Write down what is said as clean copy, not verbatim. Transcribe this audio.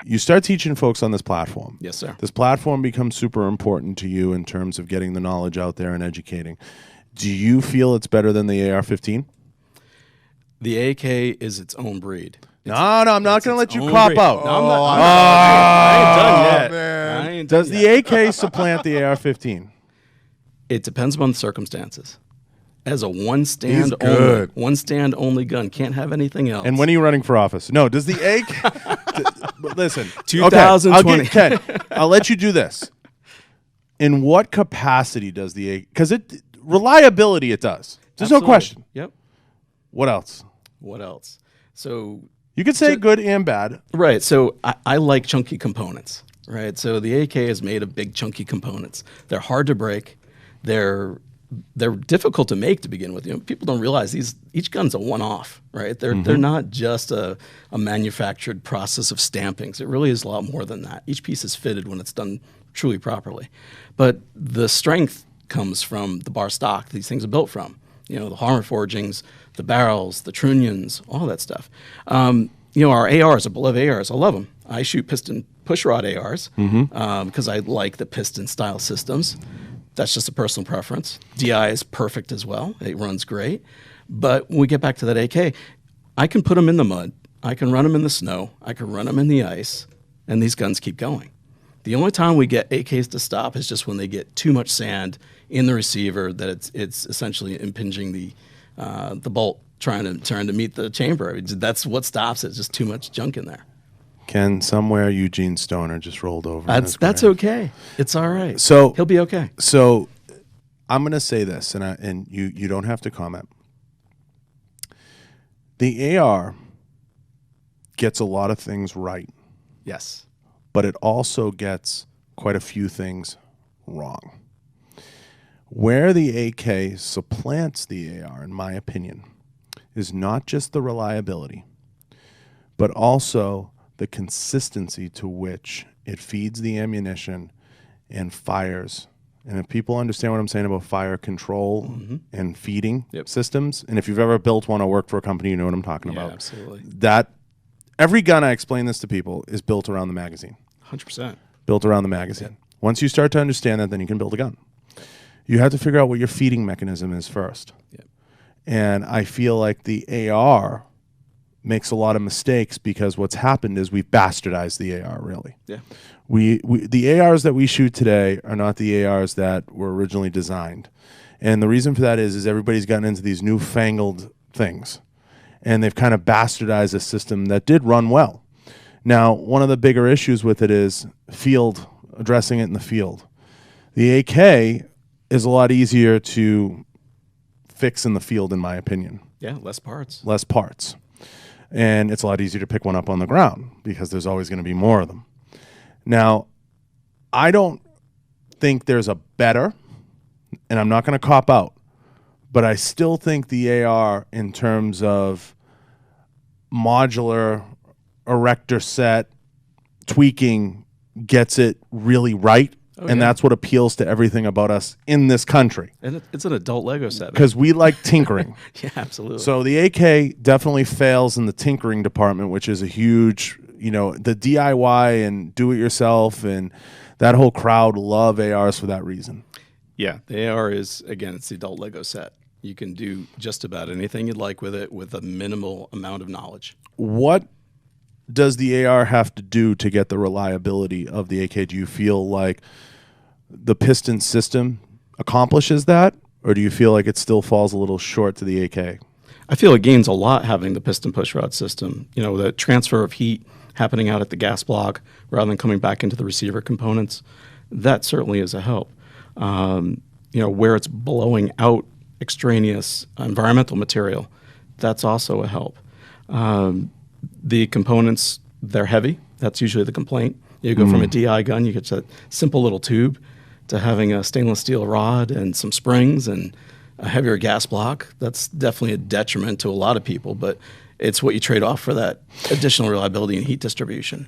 You start teaching folks on this platform. Yes, sir. This platform becomes super important to you in terms of getting the knowledge out there and educating. Do you feel it's better than the AR-15? The AK is its own breed. No, I'm not going to let you cop out. No, I'm not. I ain't done yet. Man. I ain't Does done the AK supplant the AR-15? It depends upon the circumstances. As a one stand only gun, can't have anything else. And when are you running for office? No, does the AK... Listen. 2020. Okay, I'll let you do this. In what capacity does the AK... Because reliability it does. There's no question. Yep. What else? What else? So... You could say good and bad. Right. So I like chunky components. Right. So the AK is made of big chunky components. They're hard to break. They're difficult to make to begin with. You know, people don't realize each gun's a one-off, right? They're not just a manufactured process of stampings. It really is a lot more than that. Each piece is fitted when it's done truly properly. But the strength comes from the bar stock these things are built from. You know, the hammer forgings, the barrels, the trunnions, all that stuff. You know, our ARs, our beloved ARs, I love them. I shoot piston pushrod ARs because I like the piston style systems. That's just a personal preference. DI is perfect as well. It runs great. But when we get back to that AK, I can put them in the mud. I can run them in the snow. I can run them in the ice. And these guns keep going. The only time we get AKs to stop is just when they get too much sand in the receiver that it's essentially impinging the bolt trying to meet the chamber. That's what stops it. Just too much junk in there. Ken, somewhere Eugene Stoner just rolled over. That's okay. It's all right. So he'll be okay. So I'm going to say this, and you don't have to comment. The AR gets a lot of things right. Yes. But it also gets quite a few things wrong. Where the AK supplants the AR, in my opinion, is not just the reliability, but also the consistency to which it feeds the ammunition and fires. And if people understand what I'm saying about fire control and feeding systems, and if you've ever built one or worked for a company, you know what I'm talking about. Absolutely. That every gun, I explain this to people, is built around the magazine. 100%. Built around the magazine. Once you start to understand that, then you can build a gun. You have to figure out what your feeding mechanism is first. And I feel like the AR makes a lot of mistakes because what's happened is we've bastardized the AR, really. Yeah. The ARs that we shoot today are not the ARs that were originally designed. And the reason for that is everybody's gotten into these newfangled things. And they've kind of bastardized a system that did run well. Now, one of the bigger issues with it is addressing it in the field. The AK is a lot easier to fix in the field, in my opinion. Yeah, less parts. Less parts. And it's a lot easier to pick one up on the ground because there's always going to be more of them. Now, I don't think there's a better, and I'm not going to cop out, but I still think the AR in terms of modular, erector set, tweaking, gets it really right. And that's what appeals to everything about us in this country. And it's an adult Lego set. Because we like tinkering. Yeah, absolutely. So the AK definitely fails in the tinkering department, which is a huge, you know, the DIY and do-it-yourself and that whole crowd love ARs for that reason. Yeah, the AR is, again, it's the adult Lego set. You can do just about anything you'd like with it with a minimal amount of knowledge. What does the AR have to do to get the reliability of the AK? Do you feel like the piston system accomplishes that, or do you feel like it still falls a little short to the AK? I feel it gains a lot having the piston pushrod system. You know, the transfer of heat happening out at the gas block rather than coming back into the receiver components, that certainly is a help. You know, where it's blowing out extraneous environmental material, that's also a help. The components, they're heavy. That's usually the complaint. You go from a DI gun, you get that simple little tube, to having a stainless steel rod and some springs and a heavier gas block. That's definitely a detriment to a lot of people, but it's what you trade off for that additional reliability and heat distribution.